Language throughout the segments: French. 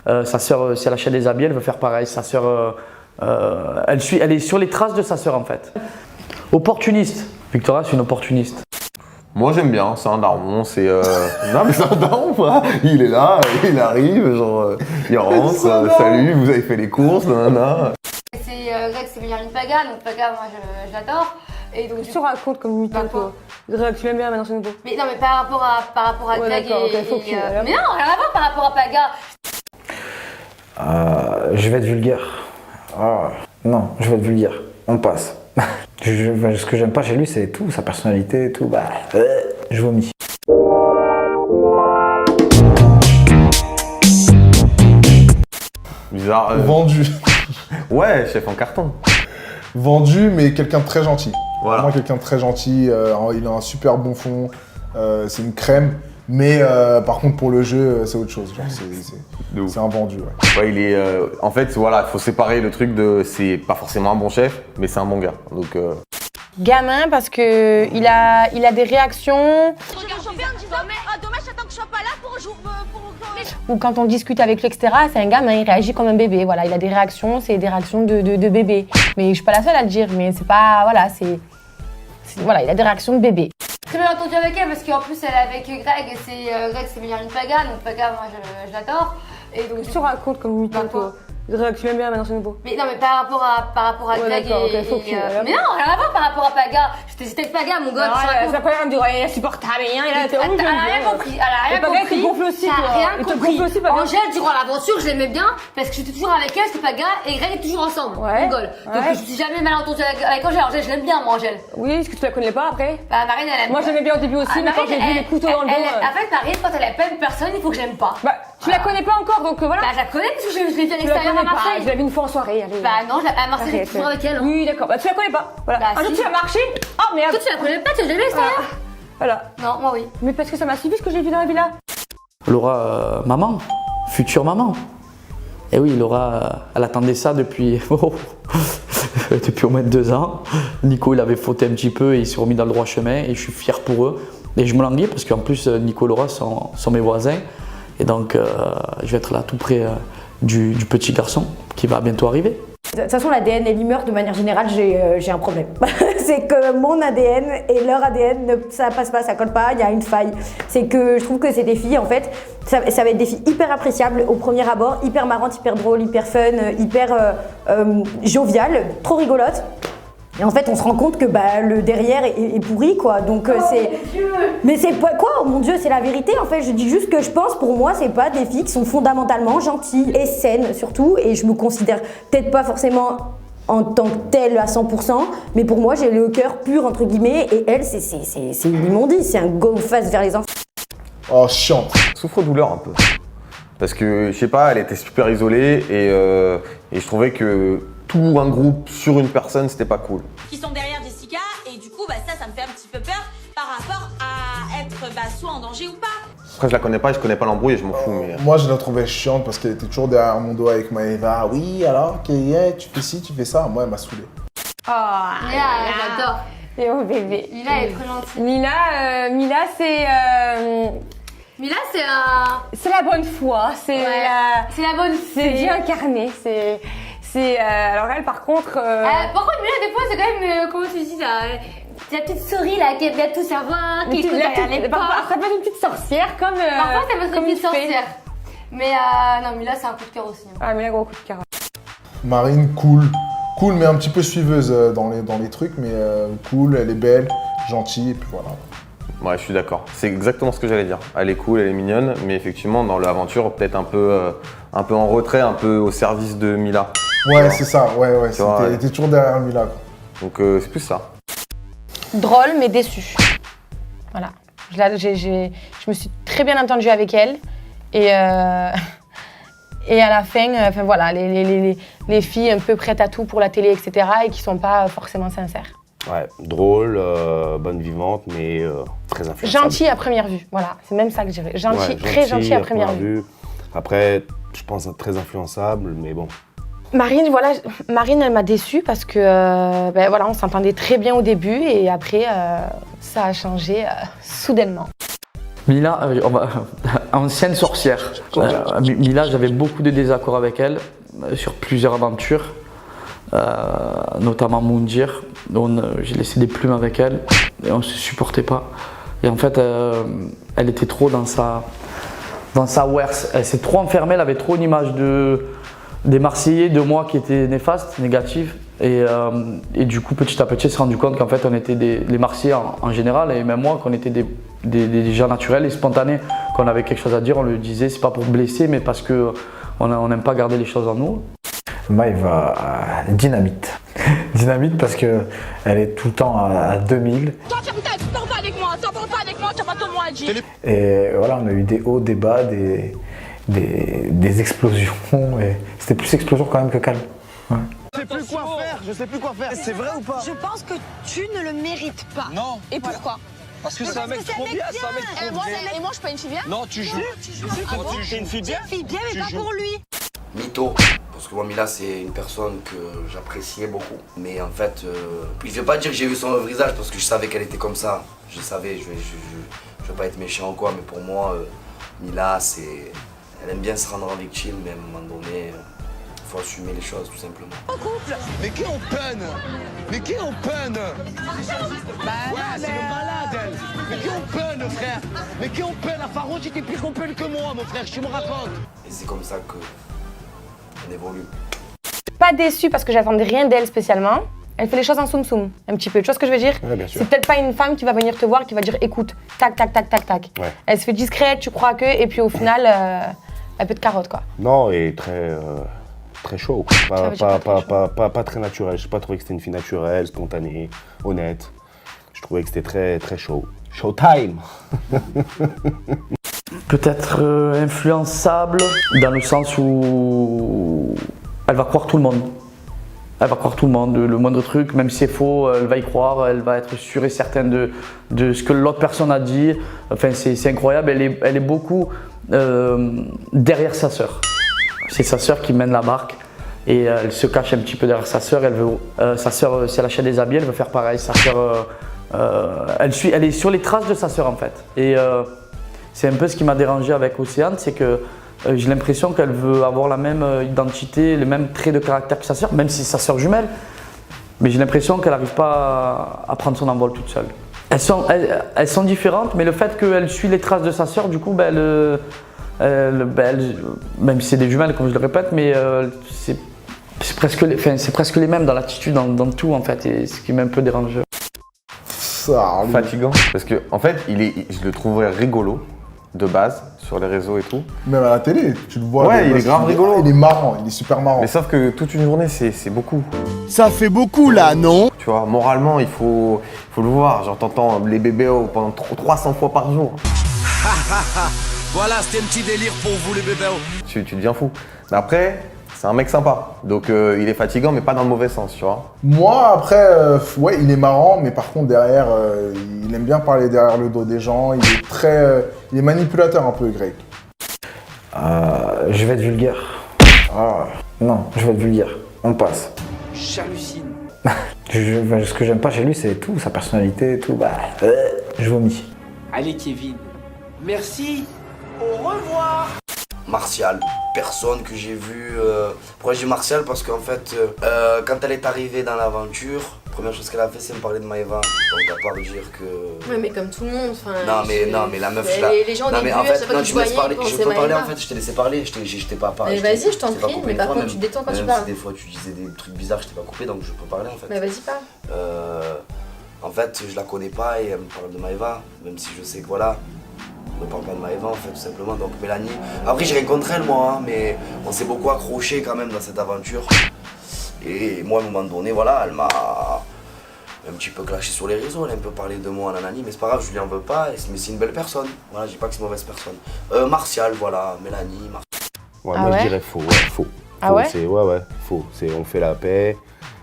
Sa sœur, si elle achète des habits, elle veut faire pareil. Sa sœur, elle est sur les traces de sa sœur en fait. Opportuniste. Victoria, c'est une opportuniste. Moi j'aime bien, c'est un daron, c'est non mais c'est un daron quoi. Il est là, il arrive, genre il rentre, salut, vous avez fait les courses, nanana. C'est Greg, c'est meilleur une Paga, donc Paga moi je l'adore. Et donc Tu te racontes comme mytho toi. Greg, tu l'aimes bien maintenant c'est nouveau. Mais non mais par rapport à Greg mais non, rien à voir par rapport à Paga. Je vais être vulgaire. Non, je vais être vulgaire. On passe. Ce que j'aime pas chez lui, c'est tout, sa personnalité et tout. Bah, je vomis. Bizarre. Vendu. Ouais, chef en carton. Vendu, mais quelqu'un de très gentil. Voilà. Vraiment quelqu'un de très gentil. Il a un super bon fond. C'est une crème. Mais par contre, pour le jeu, c'est autre chose. C'est un vendu. Ouais. Ouais, il est. En fait, voilà, il faut séparer le truc de. C'est pas forcément un bon chef, mais c'est un bon gars. Donc. Gamin parce que il a des réactions. Ou quand on discute avec lui, etc., c'est un gamin, il réagit comme un bébé. Voilà, il a des réactions, c'est des réactions de bébé. Mais je suis pas la seule à le dire, mais c'est pas. Voilà, voilà, il a des réactions de bébé. Très bien entendu avec elle parce qu'en plus elle est avec Greg et Greg c'est meilleur une Paga, donc Paga moi je l'adore. Et donc Tu te racontes comme mytho toi. Greg, tu l'aimes bien maintenant c'est nouveau. Mais non mais par rapport à Greg mais non, rien à voir par rapport à Paga. J'étais avec Paga mon gars. Ça peut rien dire, il est insupportable, il a Elle a rien compris, Il gonfle aussi, elle a rien il te compris. gonfle aussi, Paga. Angèle, durant l'aventure, je l'aimais bien parce que j'étais toujours avec elle, c'était Paga et Greg est toujours ensemble. Ouais. Mongol. Donc je suis jamais mal entendue avec Angèle. Angèle, je l'aime bien moi Angèle. Oui, est-ce que tu la connais pas après? Bah Marine elle aime. Moi j'aimais bien au début aussi, mais quand j'ai vu les couteaux dans le dos. En fait Marine quand elle aime pas une personne, il faut que j'aime pas. Bah, tu la connais pas encore donc voilà. Bah je la connais parce que je l'ai vu à Tu la l'extérieur connais à pas, Marseille. je l'ai vu une fois en soirée. Allez. Bah non, à Marseille j'étais toujours avec elle. Hein. Oui, d'accord. Bah tu la connais pas. Voilà. Bah, Un jour si. tu vas marcher. Oh merde. Toi tu la connais pas, tu l'as jamais vu à l'extérieur. Voilà. Non, moi oui. Mais parce que ça m'a suivi ce que j'ai vu dans la villa. Laura, maman, future maman. Et oui, Laura, elle attendait ça depuis, depuis au moins 2 ans. Nico, il avait fauté un petit peu et il s'est remis dans le droit chemin et je suis fier pour eux. Et je me languis parce qu'en plus, Nico et Laura sont mes voisins. Et donc, je vais être là tout près du petit garçon qui va bientôt arriver. De toute façon, l'ADN et l'humeur, de manière générale, j'ai un problème. C'est que mon ADN et leur ADN, ça passe pas, ça colle pas, il y a une faille. C'est que je trouve que c'est des filles, en fait, ça va être des filles hyper appréciables au premier abord, hyper marrantes, hyper drôles, hyper fun, hyper joviales, trop rigolotes. Et en fait, on se rend compte que le derrière est pourri, quoi. Donc c'est. Mais c'est quoi? Oh mon Dieu, c'est la vérité. En fait, je dis juste que je pense. Pour moi, c'est pas des filles qui sont fondamentalement gentilles et saines surtout. Et je me considère peut-être pas forcément en tant que telle à 100%, mais pour moi, j'ai le cœur pur entre guillemets. Et elle, c'est une immondice. C'est un go face vers les enfants. Oh, chiante. Souffre-douleur un peu. Parce que je sais pas, elle était super isolée et je trouvais que tout un groupe sur une personne, c'était pas cool. Qui sont derrière Jessica et du coup ça me fait un petit peu peur par rapport à être soit en danger ou pas. Après je la connais pas, je connais pas l'embrouille et je m'en fous mais... Moi je la trouvais chiante parce qu'elle était toujours derrière mon dos avec Maëva. Oui alors, tu fais ci, tu fais ça. Moi elle m'a saoulé. Oh, J'adore. Et oh bébé. Lila est trop gentille. Mila c'est Mila c'est c'est la bonne foi, c'est la bonne c'est fée. bien incarné, alors elle par contre Par contre Mila des fois c'est quand même comment tu dis ça, la petite souris là qui aime bien tout savoir, qui écoute derrière les pas. ça peut être une petite sorcière comme Parfois ça peut être comme une petite fée. sorcière. Mais non Mila c'est un coup de cœur aussi. Ah Mila gros coup de cœur. Marine, cool mais un petit peu suiveuse dans les trucs, mais cool, elle est belle, gentille et puis voilà. Ouais, je suis d'accord. C'est exactement ce que j'allais dire. Elle est cool, elle est mignonne, mais effectivement, dans l'aventure, peut-être un peu en retrait, un peu au service de Mila. Ouais, c'est ça, ouais. Elle était toujours derrière Mila. Donc, c'est plus ça. Drôle mais déçue. Voilà. Je me suis très bien entendue avec elle et à la fin, voilà, les filles un peu prêtes à tout pour la télé, etc. et qui sont pas forcément sincères. Ouais, drôle, bonne vivante, mais très influençable. Gentil à première vue, voilà, c'est même ça que je dirais. Gentil, très gentil à première vue. Après, je pense très influençable, mais bon. Marine, elle m'a déçue parce que voilà, on s'entendait très bien au début et après, ça a changé soudainement. Mila, ancienne sorcière. Mila, j'avais beaucoup de désaccords avec elle sur plusieurs aventures, notamment Moundir. J'ai laissé des plumes avec elle et on ne se supportait pas. Et en fait, elle était trop dans sa worse. Elle s'est trop enfermée, elle avait trop une image des Marseillais, de moi qui était néfaste, négative. Et du coup, petit à petit, elle s'est rendu compte qu'en fait, on était les Marseillais en général, et même moi, qu'on était des gens naturels et spontanés, qu'on avait quelque chose à dire, on le disait, c'est pas pour blesser, mais parce qu'on n'aime pas garder les choses en nous. Maëva, dynamite. Dynamite parce qu'elle est tout le temps à 2000. Toi, ferme ta gueule, parle pas avec moi, tu n'as pas ton mot à dire. Et voilà, on a eu des hauts, des bas, des explosions. Et c'était plus explosion quand même que calme. Ouais. Je sais plus quoi faire, c'est vrai ou pas? Je pense que tu ne le mérites pas. Non. Et pourquoi? Parce que c'est un mec trop bien, c'est un mec trop bien. Et moi, je suis pas une fille bien? Non, tu joues. T'es une fille bien? Une fille bien, mais pas pour lui. Mytho, parce que moi Mila c'est une personne que j'appréciais beaucoup. Mais en fait, je vais pas dire que j'ai vu son visage parce que je savais qu'elle était comme ça. Je savais, je vais pas être méchant ou quoi, mais pour moi, Mila elle aime bien se rendre en victime, mais à un moment donné, faut assumer les choses tout simplement. Mais qui en peine? Mais qui en peine? Ouais, c'est le malade elle. Mais qui en peine frère? Mais qui en peine? La Faro, tu t'es plus en peine que moi mon frère, tu me racontes. Et c'est comme ça qu'on évolue. Pas déçue parce que j'attendais rien d'elle spécialement. Elle fait les choses en soum-soum, un petit peu. Tu vois ce que je veux dire? Ouais, bien sûr. C'est peut-être pas une femme qui va venir te voir, qui va dire écoute, tac, tac, tac, tac, tac. Ouais. Elle se fait discrète, tu crois que, et puis au final, elle peut te carotte quoi. Non, et très chaud. Ça veut dire Pas très naturel. Je n'ai pas trouvé que c'était une fille naturelle, spontanée, honnête. Je trouvais que c'était très, très chaud. Showtime. Peut-être influençable dans le sens où elle va croire tout le monde. Elle va croire tout le monde, le moindre truc, même si c'est faux, elle va y croire, elle va être sûre et certaine de ce que l'autre personne a dit. Enfin, c'est incroyable, elle est beaucoup derrière sa sœur. C'est sa sœur qui mène la barque et elle se cache un petit peu derrière sa sœur. Sa sœur, si elle achète des habits, elle veut faire pareil. Sa sœur, elle est sur les traces de sa sœur en fait. Et c'est un peu ce qui m'a dérangé avec Océane, c'est que j'ai l'impression qu'elle veut avoir la même identité, les mêmes traits de caractère que sa sœur, même si c'est sa sœur jumelle. Mais j'ai l'impression qu'elle n'arrive pas à prendre son envol toute seule. Elles sont différentes, mais le fait qu'elle suit les traces de sa sœur, du coup, même si c'est des jumelles, comme je le répète, mais c'est presque les mêmes dans l'attitude, dans tout en fait, et ce qui m'a un peu dérangé. Ça, Fatigant, parce que en fait, je le trouverais rigolo de base sur les réseaux et tout. Même à la télé, tu le vois. Ouais, il est grave rigolo. Il est marrant, il est super marrant. Mais sauf que toute une journée, c'est beaucoup. Ça fait beaucoup là, non? Tu vois, moralement, il faut le voir. Genre, t'entends les bébés pendant 300 fois par jour. Voilà, c'était un petit délire pour vous les bébés. Tu deviens fou. Mais après, c'est un mec sympa. Donc, il est fatigant, mais pas dans le mauvais sens, tu vois. Moi, après, ouais, il est marrant, mais par contre, derrière, il aime bien parler derrière le dos des gens. Il est manipulateur un peu, Greg. Je vais être vulgaire. Non, je vais être vulgaire. On passe. J'hallucine. Ce que j'aime pas chez lui, c'est tout, sa personnalité, tout. Je vomis. Allez Kevin, merci, au revoir. Martial, personne que j'ai vu. Pourquoi j'ai Martial? Parce qu'en fait, quand elle est arrivée dans l'aventure, la première chose qu'elle a fait, c'est me parler de Maëva. Donc à part dire que. Ouais, mais comme tout le monde. Non, mais la meuf, les gens non, au mais début, en à fait, chaque fois non, que tu tu me laisses voyais, parler. quand Je c'est peux parler Maëva. en fait, je t'ai laissé parler. Je t'ai pas parlé. Mais vas-y, je t'en prie, mais par contre, tu te détends quand tu parles. Des fois, tu disais des trucs bizarres, je t'ai pas coupé, donc je peux parler en fait. Mais vas-y, parle. En fait, je la connais pas et elle me parle de Maëva, même si je sais que voilà. On ne parle pas de Maëva en fait tout simplement, donc Mélanie. Après j'ai rien contre elle moi, hein, mais on s'est beaucoup accroché quand même dans cette aventure. Et moi à un moment donné, voilà, elle m'a un petit peu clashé sur les réseaux, elle a un peu parlé de moi, nanani, mais c'est pas grave, je lui en veux pas, mais c'est une belle personne. Voilà, je dis pas que c'est une mauvaise personne. Martial, voilà, Mélanie, Martial. Ouais, Ah moi ouais je dirais faux, faux. Ah Faux, ouais c'est faux. On fait la paix.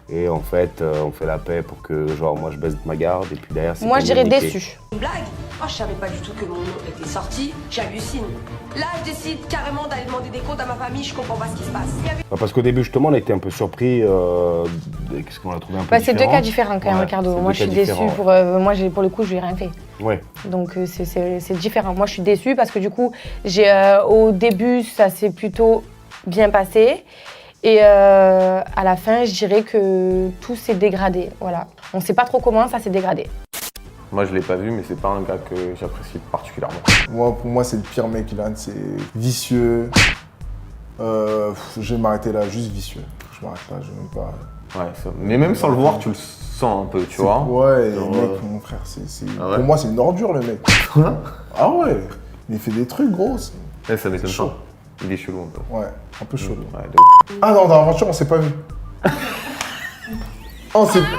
Et en fait, on fait la paix pour que genre moi je baisse ma garde et puis derrière c'est Moi, je dirais communiqué. déçu. Une blague? Oh, je savais pas du tout que mon nom était sorti. J'hallucine. Là, je décide carrément d'aller demander des comptes à ma famille. Je comprends pas ce qui se passe. Bah, parce qu'au début justement on a été un peu surpris. Qu'est-ce qu'on a trouvé un peu Bah, c'est deux différent. cas différents quand même, Ouais, Ricardo. c'est Moi, deux je suis cas déçue différents. moi, pour le coup, je lui ai rien fait. Ouais. Donc, c'est différent. Moi, je suis déçue parce que du coup, au début, ça s'est plutôt bien passé. Et à la fin, je dirais que tout s'est dégradé. Voilà. On sait pas trop comment ça s'est dégradé. Moi, je l'ai pas vu, mais c'est pas un gars que j'apprécie particulièrement. Pour moi, c'est le pire mec, Ilan. C'est vicieux. Je vais m'arrêter là, juste vicieux. Je m'arrête là, je vais même pas. Ouais, mais même sans le voir, tu le sens un peu, tu vois. Ouais, genre, mec, mon frère, Ah ouais pour moi, c'est une ordure, le mec. Ah ouais, il fait des trucs, gros. Ouais, ça m'étonne chaud. pas. Il est chelou un peu. Ouais, un peu chaud. Ouais, de ouf. Ah non, dans l'aventure, on s'est pas vu.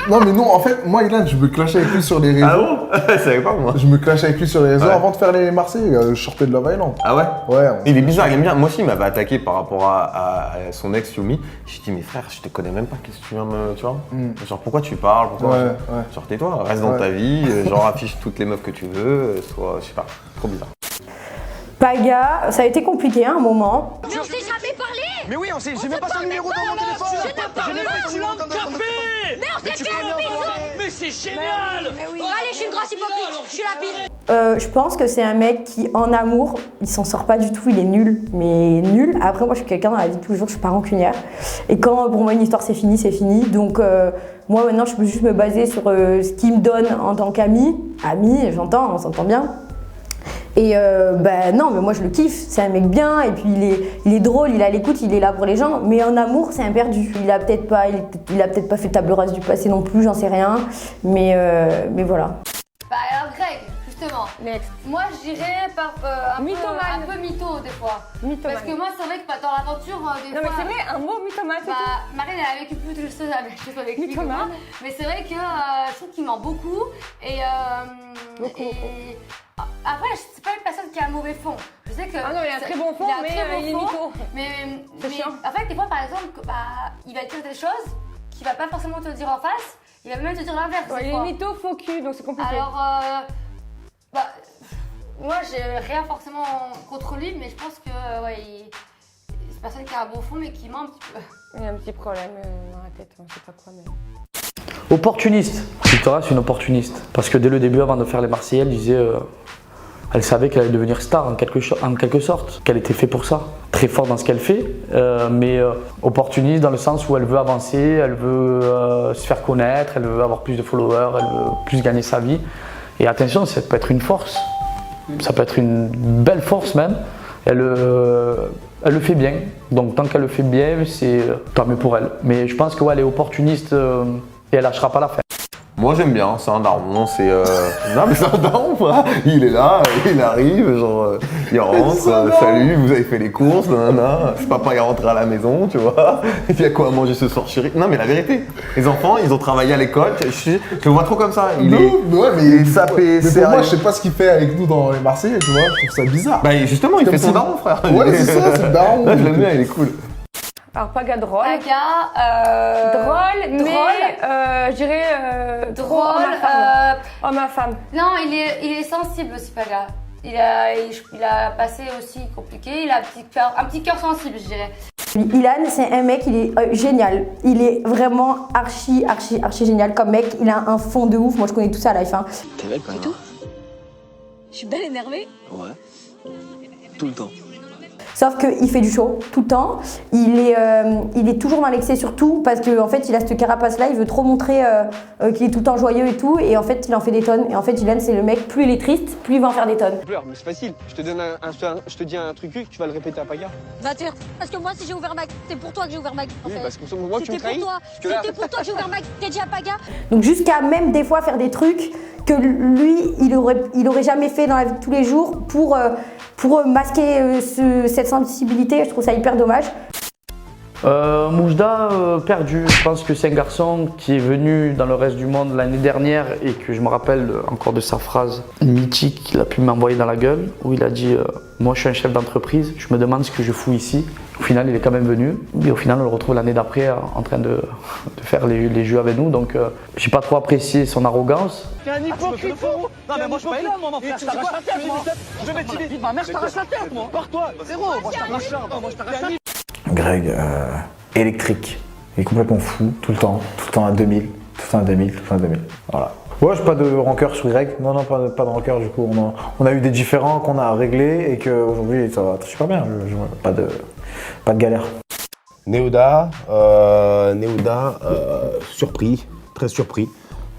Non, mais non, en fait, moi, Ilan, je me clashais avec lui sur les réseaux. Ah bon? Je savais pas, moi. Je me clashais avec lui sur les réseaux Ouais. avant de faire les Marseillais. Je sortais de Love Island. Ah ouais? Ouais. Il est bizarre, il aime bien. Moi aussi, il m'avait attaqué par rapport à son ex Yumi. J'ai dit, mais frère, je te connais même pas, qu'est-ce que tu viens me. Tu vois? Genre, pourquoi tu parles? Pourquoi Ouais. Genre, tais-toi, reste dans ta vie, genre, affiche toutes les meufs que tu veux, soit, je sais pas, trop bizarre. Paga, ça a été compliqué à un moment. Mais on s'est jamais parlé. Mais oui, j'ai même pas son numéro dans mon téléphone. Je n'ai pas J'ai même pas son numéro dans mon téléphone. Mais on s'est fait un bisou. Mais c'est génial. Allez, je suis une grosse hypocrite. Je suis la pire. Je pense que c'est un mec qui, en amour, il s'en sort pas du tout, il est nul, mais nul. Après, moi, je suis quelqu'un dans la vie de tous les jours, je suis pas rancunière. Et quand pour moi une histoire c'est fini, c'est fini. Donc moi maintenant, je peux juste me baser sur ce qu'il me donne en tant qu'ami. Ami, j'entends, on s'entend bien. Et non, mais moi je le kiffe, c'est un mec bien, et puis il est drôle, il a l'écoute, il est là pour les gens, mais en amour c'est un perdu. Il a peut-être pas fait table rase du passé non plus, j'en sais rien, mais voilà. Bah alors Greg, justement, Next. moi je dirais un Mythomane. peu mytho des fois. Mythomane. Parce que moi c'est vrai que dans l'aventure, des Non, mais fois... c'est vrai, un mot mythomane, c'est Bah, Marine elle a vécu plus de choses avec lui que moi, Mythomane. mais c'est vrai que je trouve qu'il ment beaucoup et... Après, c'est pas une personne qui a un mauvais fond. Je sais que... Ah non, il a un très bon fond, mais il est mytho. C'est chiant. En fait, des fois, par exemple, il va dire des choses qu'il va pas forcément te dire en face, il va même te dire l'inverse. Ouais, des il est fois. mytho, faux cul, donc c'est compliqué. Alors, moi, j'ai rien forcément contre lui, mais je pense que c'est une personne qui a un bon fond, mais qui ment un petit peu. Il y a un petit problème dans la tête, on sait pas quoi, mais... Opportuniste. Victoria, c'est une opportuniste. Parce que dès le début, avant de faire les Marseillais, elle disait. Elle savait qu'elle allait devenir star en quelque sorte, qu'elle était faite pour ça. Très forte dans ce qu'elle fait, mais opportuniste dans le sens où elle veut avancer, elle veut se faire connaître, elle veut avoir plus de followers, elle veut plus gagner sa vie. Et attention, ça peut être une force. Ça peut être une belle force même. Elle le fait bien. Donc tant qu'elle le fait bien, c'est tant mieux pour elle. Mais je pense qu'elle est opportuniste et elle lâchera pas l'affaire. Moi j'aime bien, c'est un daron, c'est... Non mais c'est un daron, quoi. Il est là, il arrive, genre, il rentre, salut, vous avez fait les courses, nanana. C'est papa, il rentre à la maison, tu vois. Il y a quoi à manger ce soir, chérie? Non mais la vérité, les enfants, ils ont travaillé à l'école, je le vois trop comme ça. Il est sapé, mais sérieux. pour moi, je sais pas ce qu'il fait avec nous dans les Marseillais, tu vois, je trouve ça bizarre. Bah justement, il Comme fait son si- daron, frère. Ouais, c'est ça, c'est le daron. Ouais, je l'aime bien, il est cool. Alors, Paga drôle. Drôle, mais je dirais trop homme à femme. Non, il est sensible aussi, Paga. Il a passé aussi compliqué, il a un petit cœur sensible, je dirais. Ilan, c'est un mec, il est génial. Il est vraiment archi génial comme mec. Il a un fond de ouf. Moi, je connais tout ça à Life. Hein. T'es belle quand même. Je suis belle énervée. Ouais. Tout le temps. Sauf qu'il fait du show tout le temps. Il est toujours dans l'excès surtout parce qu'en fait, il a cette carapace-là. Il veut trop montrer qu'il est tout le temps joyeux et tout. Et en fait, il en fait des tonnes. Et en fait, Ilan, c'est le mec, plus il est triste, plus il va en faire des tonnes. Pleure, mais c'est facile. Je te dis un truc, tu vas le répéter à Paga. Va te faire. Parce que moi, si j'ai ouvert ma gueule, c'est pour toi que j'ai ouvert ma gueule. Oui, parce que moi, tu me trahis. C'était pour toi que j'ai ouvert ma gueule. T'es dit à Paga. Donc jusqu'à même des fois faire des trucs que lui, il aurait jamais fait dans la vie de tous les jours pour masquer cette sensibilité. Je trouve ça hyper dommage. Moujda, perdu. Je pense que c'est un garçon qui est venu dans le reste du monde l'année dernière et que je me rappelle encore de sa phrase mythique qu'il a pu m'envoyer dans la gueule où il a dit moi je suis un chef d'entreprise, je me demande ce que je fous ici. Au final il est quand même venu et au final on le retrouve l'année d'après en train de faire les jeux avec nous, donc j'ai pas trop apprécié son arrogance. T'es un hypocrite, frérot. Non mais moi je suis pas là, moi mon frère, je t'arrache la tête, moi. Je vais te dire, ma mère, je t'arrache la tête, moi. Pars-toi, zéro, moi je t'arrache la tête, moi je t'arrache la tête. Greg, électrique. Il est complètement fou, tout le temps à 2000, tout le temps à 2000, tout le temps à 2000. Voilà. Ouais, j'ai pas de rancœur sur Greg. Non, pas de rancœur, du coup. On a eu des différends qu'on a réglés et qu'aujourd'hui ça va super bien. Pas de galère. Neouda, surpris, très surpris.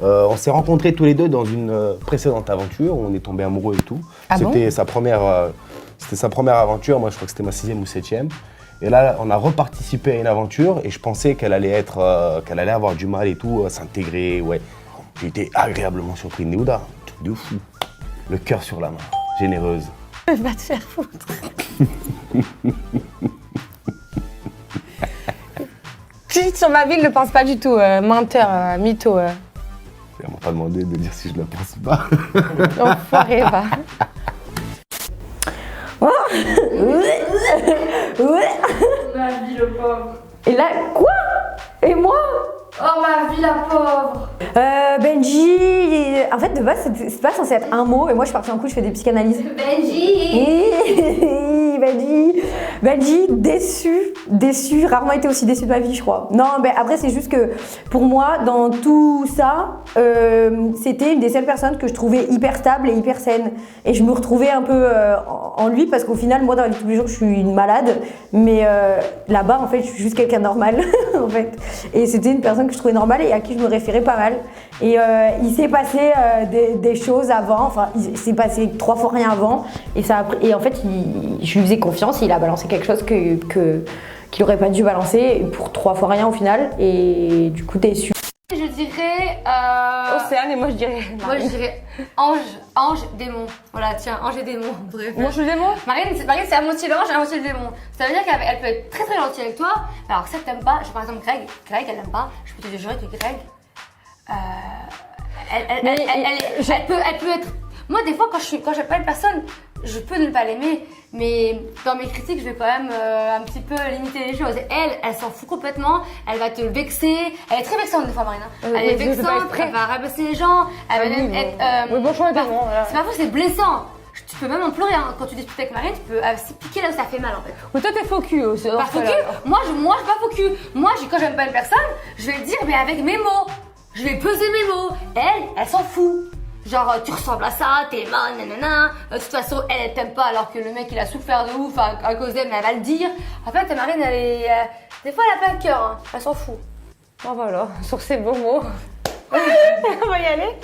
On s'est rencontrés tous les deux dans une précédente aventure où on est tombés amoureux et tout. C'était sa première aventure, moi je crois que c'était ma 6e ou 7e. Et là, on a reparticipé à une aventure et je pensais qu'elle allait avoir du mal et tout, à s'intégrer, ouais. J'ai été agréablement surpris de Neouda, truc de fou. Le cœur sur la main, généreuse. Va te faire foutre. Sur ma vie, il ne le pense pas du tout. Menteur, mytho. Elle m'a pas demandé de dire si je le pense ou pas. Enfoiré, va. Ma vie, le pauvre. Et là, quoi? Et moi? Oh ma vie, la pauvre. Benji, en fait de base c'est pas censé être un mot et moi je suis partie en couille, je fais des psychanalyses. Benji, déçu, rarement été aussi déçu de ma vie je crois. Non mais après c'est juste que pour moi dans tout ça, c'était une des seules personnes que je trouvais hyper stable et hyper saine. Et je me retrouvais un peu en lui parce qu'au final moi dans la vie de tous les jours je suis une malade, mais là-bas en fait je suis juste quelqu'un de normal en fait. Et c'était une personne que je trouvais normale et à qui je me référais pas mal. Et il s'est passé des choses avant, enfin il s'est passé 3 fois rien avant et en fait je lui faisais confiance, il a balancé quelque chose qu'il aurait pas dû balancer pour 3 fois rien au final et du coup déçu. Je dirais Océane et moi je dirais ange, démon. Voilà, tiens, ange et démon. Bref. Moi je suis démon. Marine c'est à moitié l'ange et à moitié le démon. Ça veut dire qu'elle peut être très très gentille avec toi. Alors que ça t'aime pas, par exemple Greg elle l'aime pas. Je peux te jurer que Greg, elle peut être. Moi des fois quand j'aime pas une personne, je peux ne pas l'aimer, mais dans mes critiques je vais quand même un petit peu limiter les choses. Elle s'en fout complètement, elle va te vexer, elle est très vexante des fois Marine. Elle est vexante, elle va rabaisser les gens, elle va même être. Oui, bon choix, démon, voilà. C'est parfois c'est blessant. Tu peux même en pleurer hein. Quand tu discutes avec Marine, tu peux se piquer là où ça fait mal en fait. Mais toi t'es faux cul aussi. Pas faux cul. Moi je suis pas faux cul. Moi quand j'aime pas une personne, je vais le dire mais avec mes mots. Je vais peser mes mots. Elle s'en fout. Genre tu ressembles à ça, t'es mal, nanana. De toute façon elle t'aime pas alors que le mec il a souffert de ouf à cause d'elle, mais elle va le dire. En fait Marine elle est. Des fois elle a pas de cœur, hein. Elle s'en fout. Bon voilà, sur ces beaux mots. On va y aller.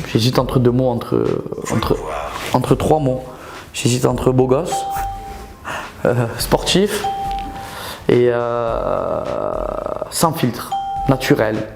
J'hésite entre 2 mots, entre 3 mots. J'hésite entre beau gosse, sportif et sans filtre, naturel.